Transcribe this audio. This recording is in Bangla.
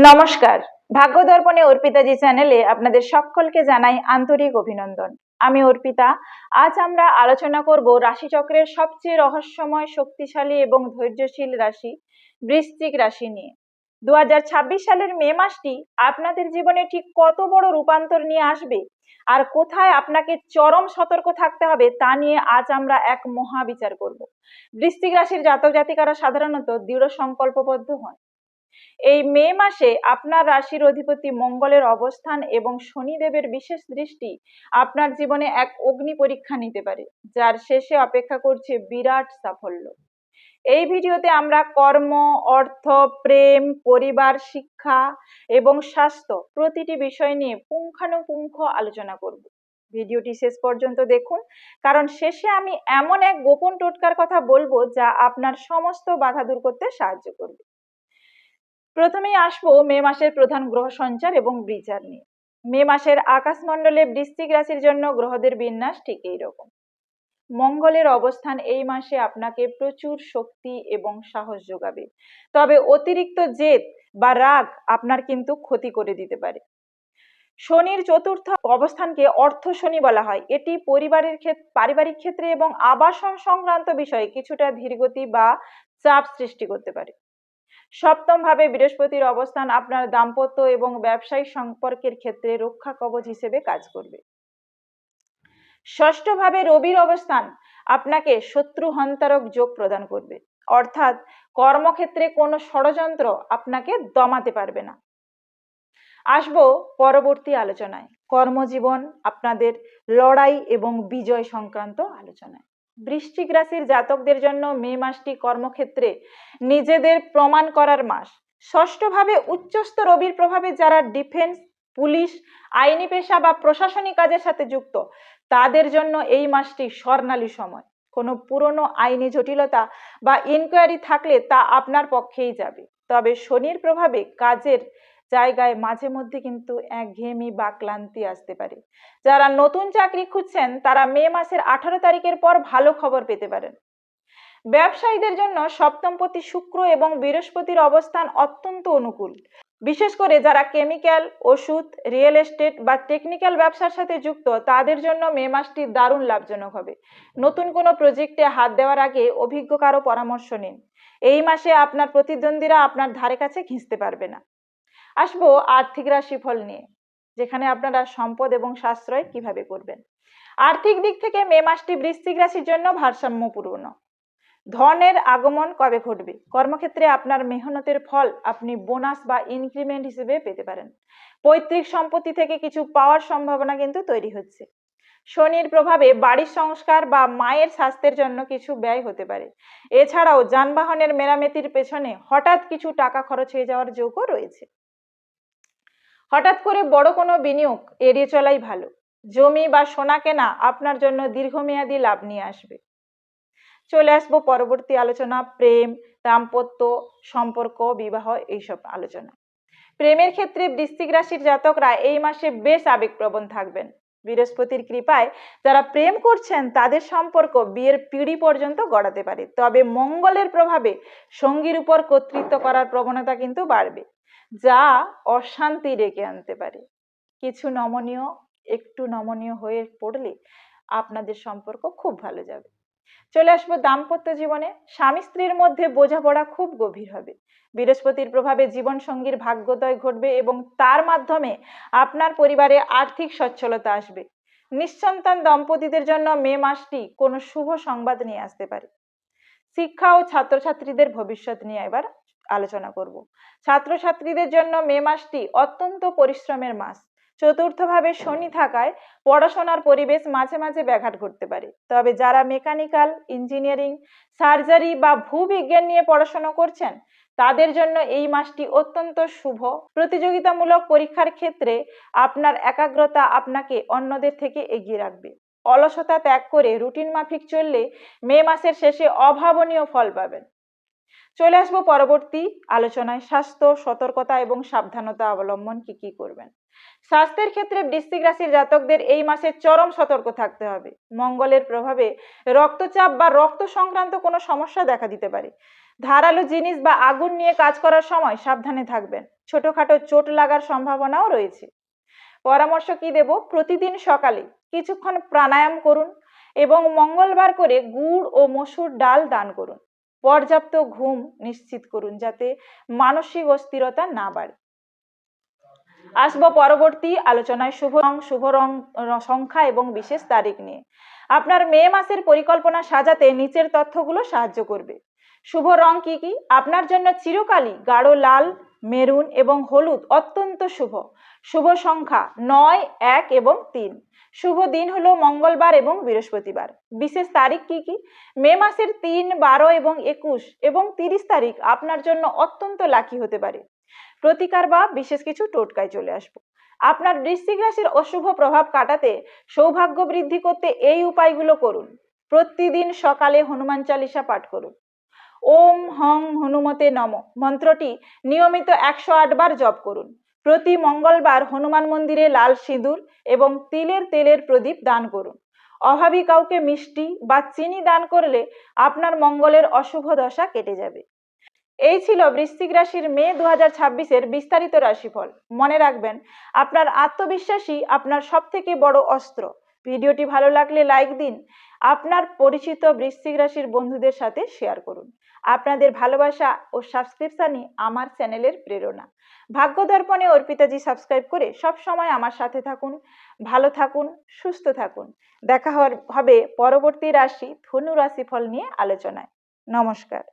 নমস্কার, ভাগ্য দর্পণে অর্পিতাজি চ্যানেলে আপনাদের সকলকে জানাই আন্তরিক অভিনন্দন। আমি অর্পিতা। আজ আমরা আলোচনা করব রাশিচক্রের সবচেয়ে রহস্যময়, শক্তিশালী এবং ধৈর্যশীল রাশি বৃশ্চিক রাশি নিয়ে। 2026 সালের মে মাসটি আপনাদের জীবনে ঠিক কত বড় রূপান্তর নিয়ে আসবে আর কোথায় আপনাকে চরম সতর্ক থাকতে হবে তা নিয়ে আজ আমরা এক মহাবিচার করব। বৃশ্চিক রাশির জাতক জাতিকারা সাধারণত দৃঢ় সংকল্পবদ্ধ হয়। এই মে মাসে আপনার রাশির অধিপতি মঙ্গলের অবস্থান এবং শনিদেবের বিশেষ দৃষ্টি আপনার জীবনে এক অগ্নি পরীক্ষা নিতে পারে, যার শেষে অপেক্ষা করছে বিরাট সাফল্য। এই ভিডিওতে আমরা কর্ম, অর্থ, প্রেম, পরিবার, শিক্ষা এবং স্বাস্থ্য প্রতিটি বিষয় নিয়ে পুঙ্খানুপুঙ্খ আলোচনা করব। ভিডিওটি শেষ পর্যন্ত দেখুন, কারণ শেষে আমি এমন এক গোপন টোটকার কথা বলবো যা আপনার সমস্ত বাধা দূর করতে সাহায্য করবে। প্রথমেই আসবো মে মাসের প্রধান গ্রহ সঞ্চার এবং বিচার নিয়ে। মে মাসের আকাশমণ্ডলে বৃশ্চিক রাশির জন্য গ্রহদের বিন্যাস ঠিক এইরকম। মঙ্গলের অবস্থান এই মাসে আপনাকে প্রচুর শক্তি এবং সাহস যোগাবে, তবে অতিরিক্ত জেদ বা রাগ আপনার কিন্তু ক্ষতি করে দিতে পারে। শনির চতুর্থ অবস্থানকে অর্থ শনি বলা হয়। এটি পারিবারিক ক্ষেত্রে এবং আবাসন সংক্রান্ত বিষয়ে কিছুটা ধীরগতি বা চাপ সৃষ্টি করতে পারে। সপ্তম ভাবে বৃহস্পতির অবস্থান আপনার দাম্পত্য এবং ব্যবসায়িক সম্পর্কের ক্ষেত্রে রক্ষা কবচ হিসেবে কাজ করবে। ষষ্ঠ ভাবে রবির অবস্থান আপনাকে শত্রু হন্তারক যোগ প্রদান করবে, অর্থাৎ কর্মক্ষেত্রে কোনো ষড়যন্ত্র আপনাকে দমাতে পারবে না। আসবো পরবর্তী আলোচনায়, কর্মজীবন, আপনাদের লড়াই এবং বিজয় সংক্রান্ত আলোচনায়। বৃশ্চিক রাশির জাতকদের জন্য মে মাসটি কর্মক্ষেত্রে নিজেদের প্রমাণ করার মাস। ষষ্ঠ ভাবে উচ্চস্থ রবির প্রভাবে যারা ডিফেন্স, পুলিশ, আইনি পেশা বা প্রশাসনিক কাজের সাথে যুক্ত, তাদের জন্য এই মাসটি স্বর্ণালী সময়। কোনো পুরনো আইনি জটিলতা বা ইনকোয়ারি থাকলে তা আপনার পক্ষেই যাবে। তবে শনির প্রভাবে কাজের জায়গায় মাঝে মধ্যে কিন্তু একঘেয়েমি বা ক্লান্তি আসতে পারে। যারা নতুন চাকরি খুঁজছেন তারা মে মাসের 18 তারিখের পর ভালো খবর পেতে পারেন। ব্যবসায়ীদের জন্য সপ্তমপতি শুক্র এবং বৃহস্পতির অবস্থান অত্যন্ত অনুকূল। বিশেষ করে যারা কেমিক্যাল, ওষুধ, রিয়েল এস্টেট বা টেকনিক্যাল ব্যবসার সাথে যুক্ত, তাদের জন্য মে মাসটি দারুণ লাভজনক হবে। নতুন কোনো প্রজেক্টে হাত দেওয়ার আগে অভিজ্ঞ কারো পরামর্শ নিন। এই মাসে আপনার প্রতিদ্বন্দ্বীরা আপনার ধারে কাছে ঘেঁষতে পারবে না। আসবো আর্থিক রাশিফল নিয়ে, যেখানে আপনারা সম্পদ এবং সাশ্রয় কিভাবে করবেন। আর্থিক দিক থেকে মে মাসটি বৃশ্চিক রাশির জন্য ভারসাম্যপূর্ণ। ধনের আগমন কবে ঘটবে? কর্মক্ষেত্রে আপনার মেহনতের ফল আপনি বোনাস বা ইনক্রিমেন্ট হিসেবে পেতে পারেন। পৈতৃক সম্পত্তি থেকে কিছু পাওয়ার সম্ভাবনা কিন্তু তৈরি হচ্ছে। শনির প্রভাবে বাড়ির সংস্কার বা মায়ের স্বাস্থ্যের জন্য কিছু ব্যয় হতে পারে। এছাড়াও যানবাহনের মেরামতির পেছনে হঠাৎ কিছু টাকা খরচ হয়ে যাওয়ার যোগও রয়েছে। হঠাৎ করে বড় কোনো বিনিয়োগ এড়িয়ে চলাই ভালো। জমি বা সোনা কেনা আপনার জন্য দীর্ঘমেয়াদী লাভ নিয়ে আসবে। চলে আসবো পরবর্তী আলোচনা, প্রেম, দাম্পত্য, সম্পর্ক, বিবাহ, এইসব আলোচনা। প্রেমের ক্ষেত্রে বৃশ্চিক রাশির জাতকরা এই মাসে বেশ আবেগপ্রবণ থাকবেন। বৃহস্পতির কৃপায় যারা প্রেম করছেন তাদের সম্পর্ক বিয়ের পিঁড়ি পর্যন্ত গড়াতে পারে। তবে মঙ্গলের প্রভাবে সঙ্গীর উপর কর্তৃত্ব করার প্রবণতা কিন্তু বাড়বে, যা অশান্তি ডেকে আনতে পারে। একটু নমনীয় হয়ে পড়লে আপনাদের সম্পর্ক খুব ভালো যাবে। চলে আসবো দাম্পত্য জীবনে। স্বামী স্ত্রীর মধ্যে বোঝাপড়া খুব গভীর হবে। বৃহস্পতির প্রভাবে জীবন সঙ্গীর ভাগ্যোদয় ঘটবে এবং তার মাধ্যমে আপনার পরিবারে আর্থিক সচ্ছলতা আসবে। নিঃসন্তান দম্পতিদের জন্য মে মাসটি কোনো শুভ সংবাদ নিয়ে আসতে পারে। শিক্ষা ও ছাত্রছাত্রীদের ভবিষ্যৎ নিয়ে এবার আলোচনা করব। ছাত্রছাত্রীদের জন্য মে মাসটি অত্যন্ত পরিশ্রমের মাস। চতুর্থভাবে শনি থাকায় পড়াশোনার পরিবেশ মাঝে মাঝে ব্যাঘাত ঘটতে পারে। তবে যারা মেকানিক্যাল, ইঞ্জিনিয়ারিং, সার্জারি বা ভূবিজ্ঞান নিয়ে পড়াশোনা করছেন, তাদের জন্য এই মাসটি অত্যন্ত শুভ। প্রতিযোগিতামূলক পরীক্ষার ক্ষেত্রে আপনার একাগ্রতা আপনাকে অন্যদের থেকে এগিয়ে রাখবে। অলসতা ত্যাগ করে রুটিন মাফিক চললে মে মাসের শেষে অভাবনীয় ফল পাবেন। চলে আসবো পরবর্তী আলোচনায়, স্বাস্থ্য, সতর্কতা এবং সাবধানতা অবলম্বন কি করবেন। স্বাস্থ্যের ক্ষেত্রে বৃশ্চিক রাশির জাতকদের এই মাসে চরম সতর্ক থাকতে হবে। মঙ্গলের প্রভাবে রক্তচাপ বা রক্ত সংক্রান্ত কোনো সমস্যা দেখা দিতে পারে। ধারালো জিনিস বা আগুন নিয়ে কাজ করার সময় সাবধানে থাকবেন, ছোটখাটো চোট লাগার সম্ভাবনাও রয়েছে। পরামর্শ কি দেব? প্রতিদিন সকালে কিছুক্ষণ প্রাণায়াম করুন এবং মঙ্গলবার করে গুড় ও মসুর ডাল দান করুন। পর্যাপ্ত ঘুম নিশ্চিত করুন যাতে মানসিক অস্থিরতা না বাড়ে। আসবো পরবর্তী আলোচনায় শুভ রং সংখ্যা এবং বিশেষ তারিখ নিয়ে। আপনার মে মাসের পরিকল্পনা সাজাতে নিচের তথ্যগুলো সাহায্য করবে। শুভ রং কি কি? আপনার জন্য চিরকালই গাঢ় লাল, মেরুন এবং হলুদ অত্যন্ত শুভ। শুভ সংখ্যা 9, 1 এবং 3। শুভ দিন হলো মঙ্গলবার এবং বৃহস্পতিবার। বিশেষ তারিখ কি কি? মে মাসের 3, 12 এবং 21 এবং 30 তারিখ আপনার জন্য অত্যন্ত লাকি হতে পারে। প্রতিকার বা বিশেষ কিছু টোটকায় চলে আসবো। আপনার বৃশ্চিক রাশির অশুভ প্রভাব কাটাতে, সৌভাগ্য বৃদ্ধি করতে এই উপায়গুলো করুন। প্রতিদিন সকালে হনুমান চালিসা পাঠ করুন। ওম হং হনুমতে নম মন্ত্রটি নিয়মিত 108 বার জপ করুন। প্রতি মঙ্গলবার হনুমান মন্দিরে লাল সিঁদুর এবং তিলের তেলের প্রদীপ দান করুন। অভাবী কাউকে মিষ্টি বা চিনি দান করলে আপনার মঙ্গলের অশুভ দশা কেটে যাবে। এই ছিল বৃশ্চিক রাশির মে 2026-এর বিস্তারিত রাশিফল। মনে রাখবেন, আপনার আত্মবিশ্বাসী আপনার সবথেকে বড় অস্ত্র। ভিডিওটি ভালো লাগলে লাইক দিন, আপনার পরিচিত বৃশ্চিক রাশির বন্ধুদের সাথে শেয়ার করুন। আপনাদের ভালোবাসা ও সাবস্ক্রিপশনই আমার চ্যানেলের প্রেরণা। ভাগ্য দর্পণে অর্পিতাজি সাবস্ক্রাইব করে সব সময় আমার সাথে থাকুন। ভালো থাকুন, সুস্থ থাকুন। দেখা হবে পরবর্তী রাশি ধনু রাশিফল নিয়ে আলোচনায়। নমস্কার।